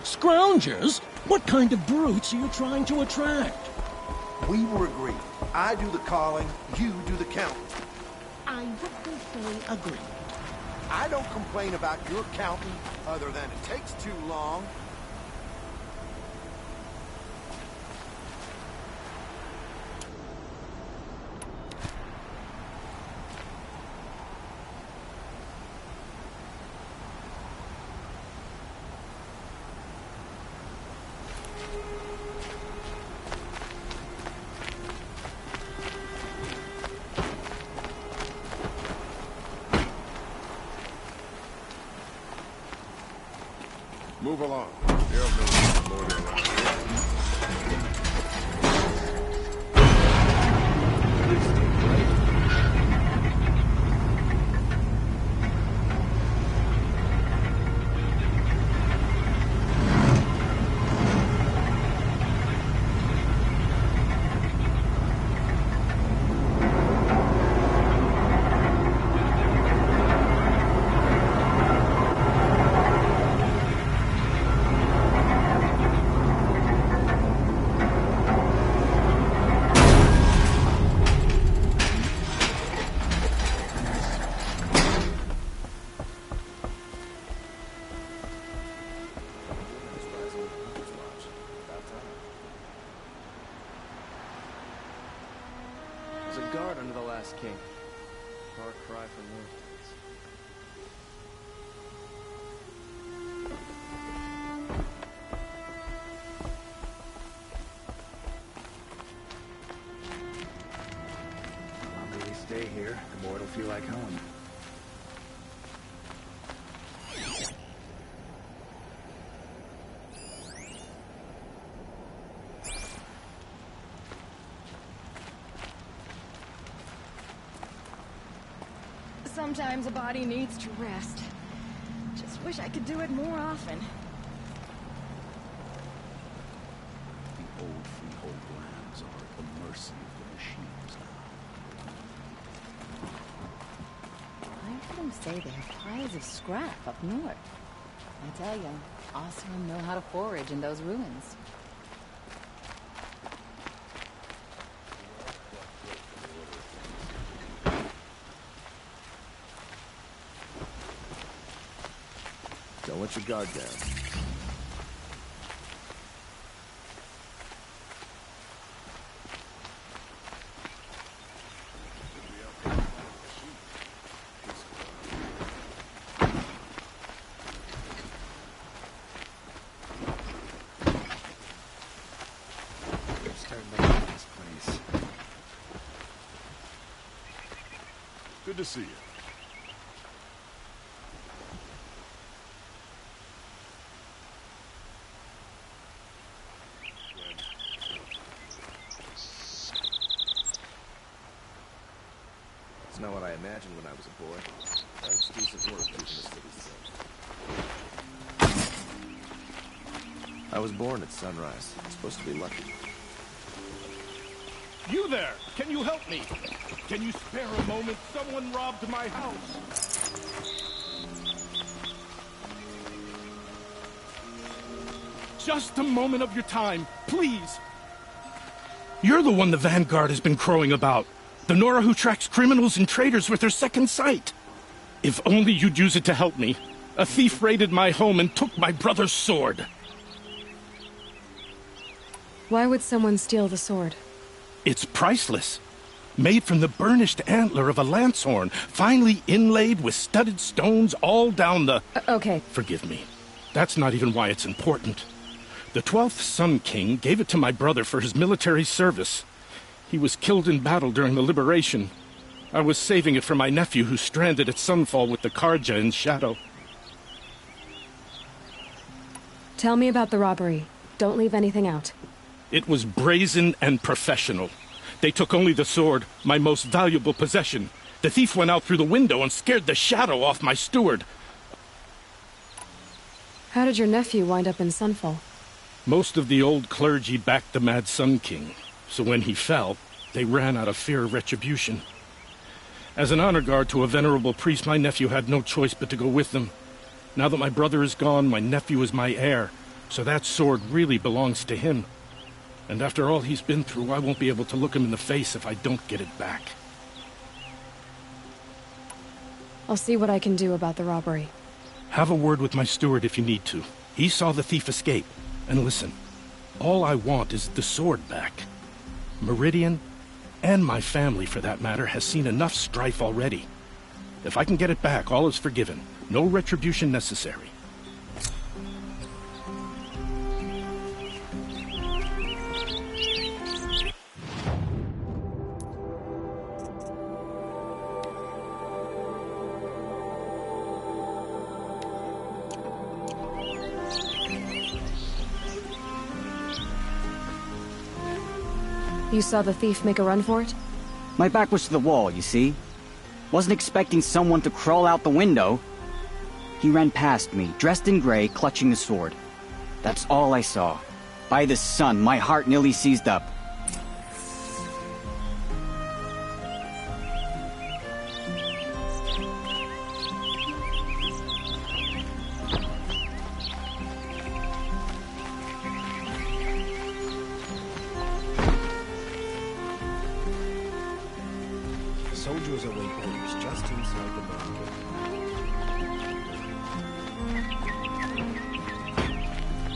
Scroungers? What kind of brutes are you trying to attract? We were agreed. I do the calling, you do the counting. I wouldn't say agree. I don't complain about your counting, other than it takes too long. Move along. There'll be more than that. There's a guard under the last king. Far cry from Northlands. The longer we stay here, the more it'll feel like home. Sometimes a body needs to rest. Just wish I could do it more often. The old freehold lands are at the mercy of the machines now. I heard him say there are piles of scrap up north. I tell you, Oseram know how to forage in those ruins. want your guard down. Good to see you. It's not what I imagined when I was a boy. That was decent work keeping the city safe. I was born at sunrise. Supposed to be lucky. You there! Can you help me? Can you spare a moment? Someone robbed my house. Just a moment of your time, please. You're the one the Vanguard has been crowing about. The Nora who tracks criminals and traitors with her second sight. If only you'd use it to help me. A thief raided my home and took my brother's sword. Why would someone steal the sword? It's priceless. Made from the burnished antler of a lancehorn, finely inlaid with studded stones all down the... Okay. Forgive me. That's not even why it's important. The 12th Sun King gave it to my brother for his military service. He was killed in battle during the liberation. I was saving it for my nephew who's stranded at Sunfall with the Karja in Shadow. Tell me about the robbery. Don't leave anything out. It was brazen and professional. They took only the sword, my most valuable possession. The thief went out through the window and scared the shadow off my steward. How did your nephew wind up in Sunfall? Most of the old clergy backed the Mad Sun King, so when he fell, they ran out of fear of retribution. As an honor guard to a venerable priest, my nephew had no choice but to go with them. Now that my brother is gone, my nephew is my heir, so that sword really belongs to him. And after all he's been through, I won't be able to look him in the face if I don't get it back. I'll see what I can do about the robbery. Have a word with my steward if you need to. He saw the thief escape. And listen, all I want is the sword back. Meridian, and my family for that matter, has seen enough strife already. If I can get it back, all is forgiven. No retribution necessary. You saw the thief make a run for it? My back was to the wall, you see. Wasn't expecting someone to crawl out the window. He ran past me, dressed in gray, clutching the sword. That's all I saw. By the sun, my heart nearly seized up. Soldiers await orders just inside the main gate.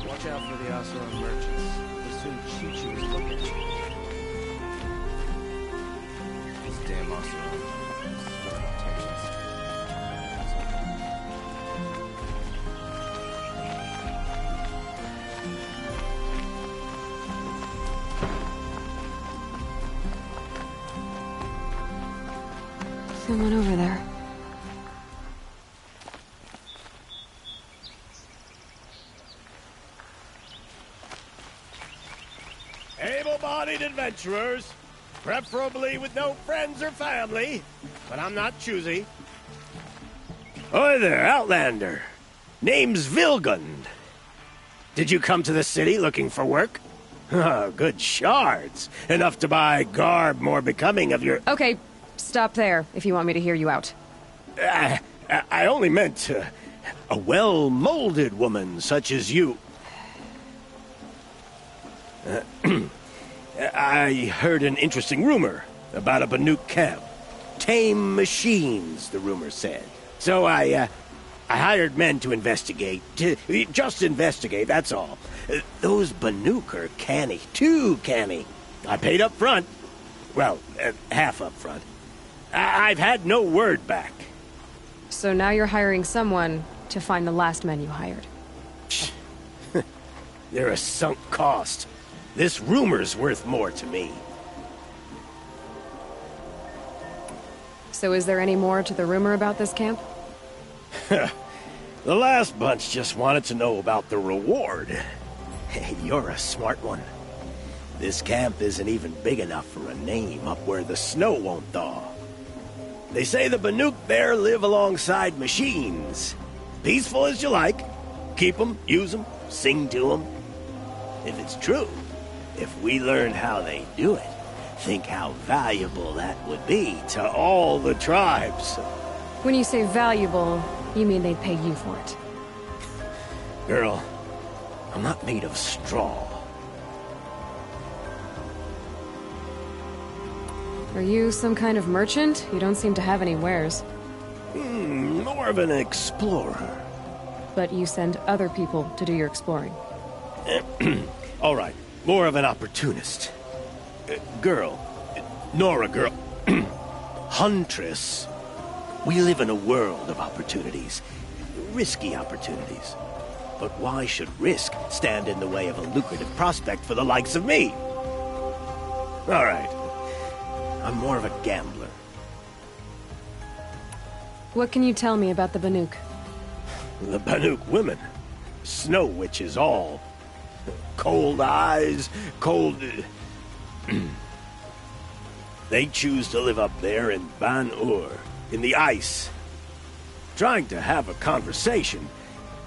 Watch out for the Asuran merchants. They'll soon shoot you as look at you. These damn Asuran stirring tensions. Someone over there. Able-bodied adventurers, preferably with no friends or family, but I'm not choosy. Oi there, Outlander. Name's Vilgund. Did you come to the city looking for work? Oh, good shards. Enough to buy garb more becoming of your... Okay, stop there if you want me to hear you out. I only meant a well-molded woman such as you. I heard an interesting rumor about a Banuk camp. Tame machines, the rumor said. So I I hired men to investigate. Just investigate, that's all. Those Banuk are canny. Too canny. I paid up front. Well, half up front. I've had no word back. So now you're hiring someone to find the last men you hired. They're a sunk cost. This rumor's worth more to me. So is there any more to the rumor about this camp? The last bunch just wanted to know about the reward. Hey, you're a smart one. This camp isn't even big enough for a name up where the snow won't thaw. They say the Banuk there live alongside machines. Peaceful as you like. Keep them, use them, sing to them. If it's true, if we learned how they do it, think how valuable that would be to all the tribes. When you say valuable, you mean they'd pay you for it. Girl, I'm not made of straw. Are you some kind of merchant? You don't seem to have any wares. More of an explorer. But you send other people to do your exploring. All right, more of an opportunist. Girl. Nora girl. Huntress. We live in a world of opportunities. Risky opportunities. But why should risk stand in the way of a lucrative prospect for the likes of me? All right. I'm more of a gambler. What can you tell me about the Banuk? The Banuk women. Snow witches all. Cold eyes, cold... They choose to live up there in Ban-Ur, in the ice. Trying to have a conversation,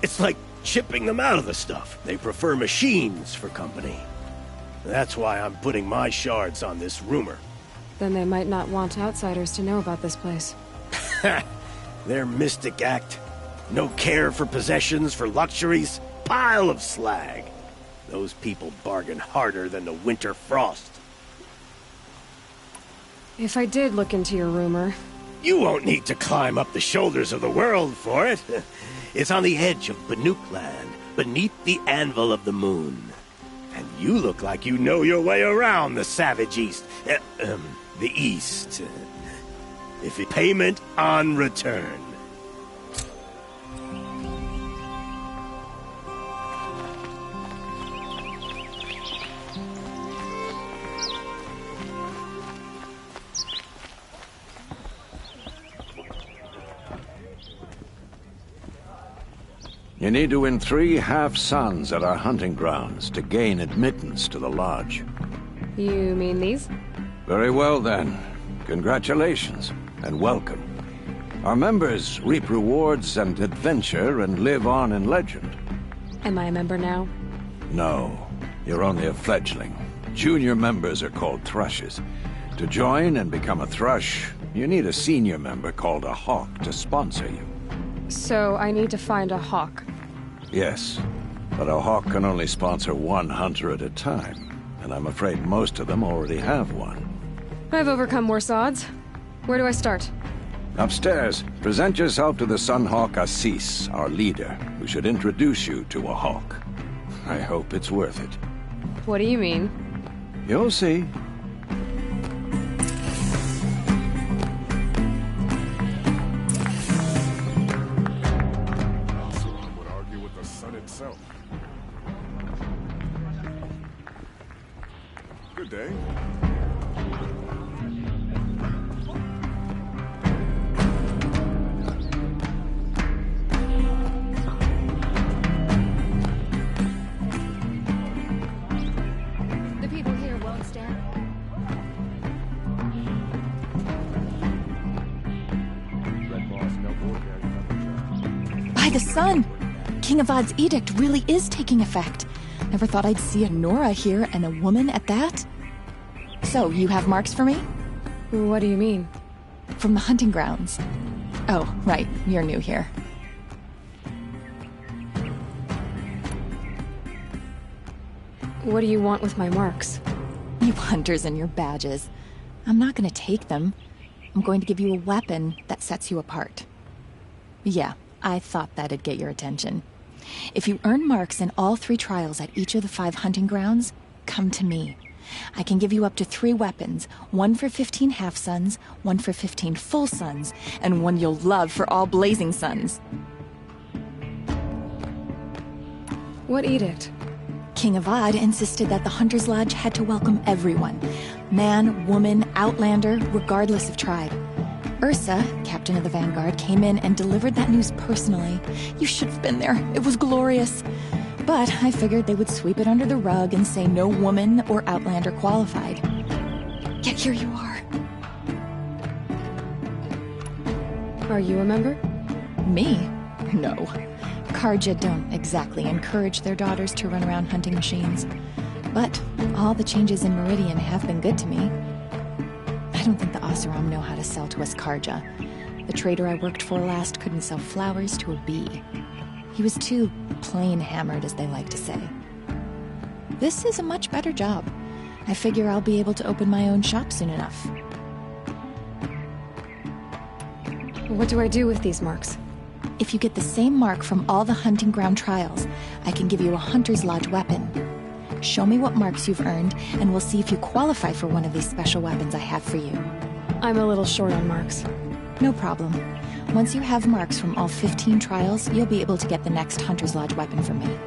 it's like chipping them out of the stuff. They prefer machines for company. That's why I'm putting my shards on this rumor. Then they might not want outsiders to know about this place. Their mystic act. No care for possessions, for luxuries. Pile of slag. Those people bargain harder than the winter frost. If I did look into your rumor... You won't need to climb up the shoulders of the world for it. It's on the edge of Banuk land, beneath the anvil of the moon. And you look like you know your way around the savage east. The east. If it payment on return. You need to win 3 half-suns at our hunting grounds to gain admittance to the lodge. You mean these? Very well, then. Congratulations, and welcome. Our members reap rewards and adventure and live on in legend. Am I a member now? No, you're only a fledgling. Junior members are called thrushes. To join and become a thrush, you need a senior member called a hawk to sponsor you. So I need to find a hawk. Yes, but a hawk can only sponsor 1 hunter at a time, and I'm afraid most of them already have one. I've overcome worse odds. Where do I start? Upstairs, present yourself to the Sunhawk Assis, our leader, who should introduce you to a hawk. I hope it's worth it. What do you mean? You'll see. Good day. The people here won't stand. By the sun! King Avad's edict really is taking effect. Never thought I'd see a Nora here, and a woman at that. So, you have marks for me? What do you mean? From the hunting grounds. Oh, right, you're new here. What do you want with my marks? You hunters and your badges. I'm not gonna take them. I'm going to give you a weapon that sets you apart. Yeah, I thought that'd get your attention. If you earn marks in all 3 trials at each of the 5 hunting grounds, come to me. I can give you up to 3 weapons, 1 for 15 half-suns, 1 for 15 full suns, and 1 you'll love for all blazing suns. What edict? King Avad insisted that the Hunter's Lodge had to welcome everyone. Man, woman, outlander, regardless of tribe. Ursa, captain of the Vanguard, came in and delivered that news personally. You should have been there. It was glorious. But I figured they would sweep it under the rug and say no woman or outlander qualified. Yet here you are. Are you a member? Me? No. Karja don't exactly encourage their daughters to run around hunting machines. But all the changes in Meridian have been good to me. I don't think the Oseram know how to sell to us Karja. The trader I worked for last couldn't sell flowers to a bee. He was too plain hammered, as they like to say. This is a much better job. I figure I'll be able to open my own shop soon enough. What do I do with these marks? If you get the same mark from all the hunting ground trials, I can give you a Hunter's Lodge weapon. Show me what marks you've earned, and we'll see if you qualify for one of these special weapons I have for you. I'm a little short on marks. No problem. Once you have marks from all 15 trials, you'll be able to get the next Hunter's Lodge weapon from me.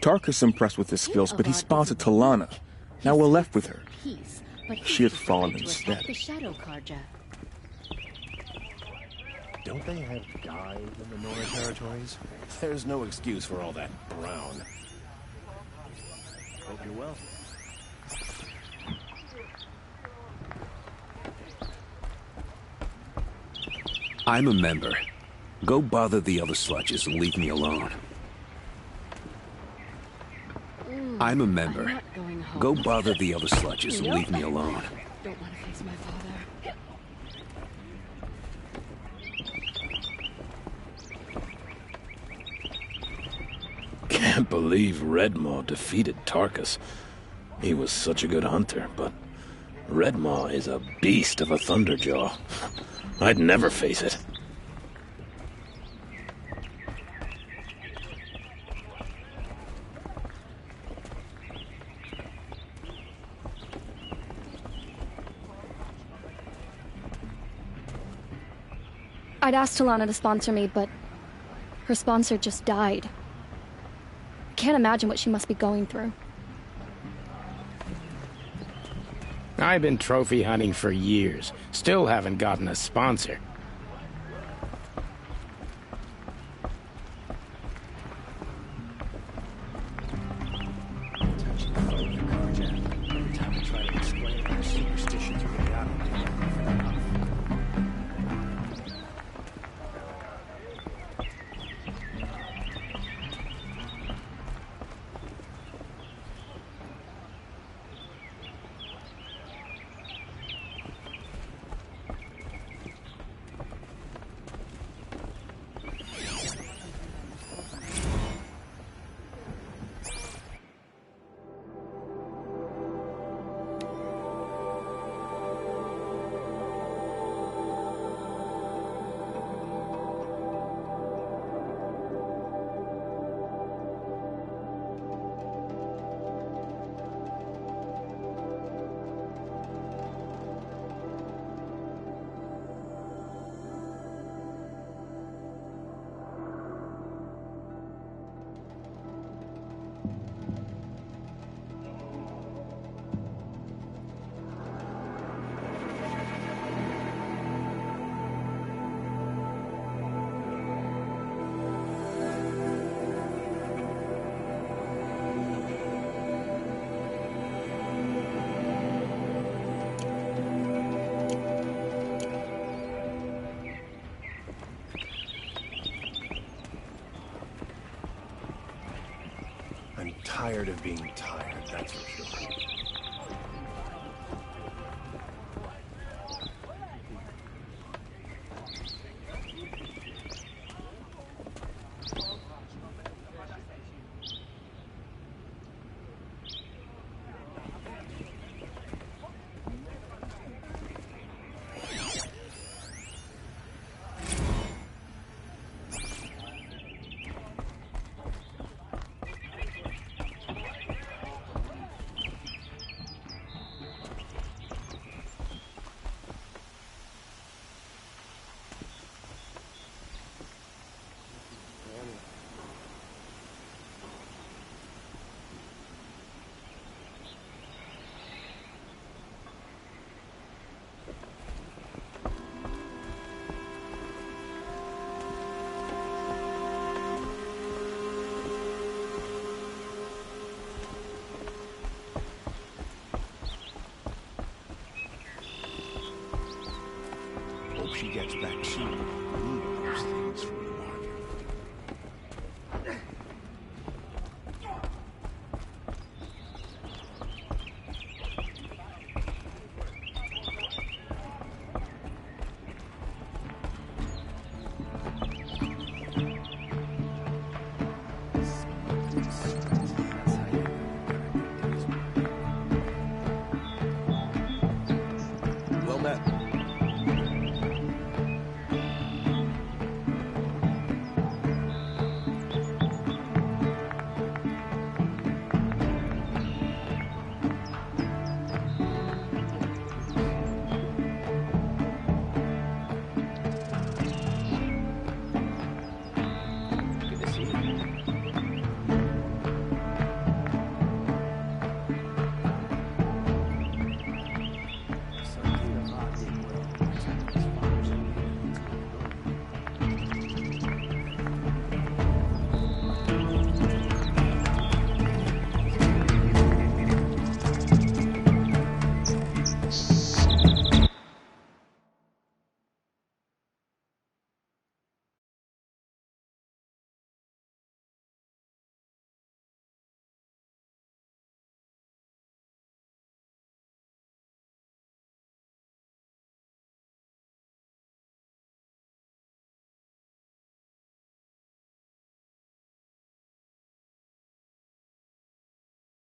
Tarkus impressed with his skills, but he spotted Talana. Now we're left with her. She had fallen instead. The Shadow Karja. Don't they have dyes in the Nora territories? There's no excuse for all that brown. Hope you're well. I'm a member. Go bother the other sludges and leave me alone. I'm a member. Go bother the other sludges and leave me alone. Don't want to face my father. Can't believe Redmaw defeated Tarkus. He was such a good hunter, but Redmaw is a beast of a Thunderjaw. I'd never face it. I'd asked Talana to sponsor me, but her sponsor just died. Can't imagine what she must be going through. I've been trophy hunting for years. Still haven't gotten a sponsor. Every time we try to explain our superstitions, we get out of it. I'm tired of being tired, that's for sure.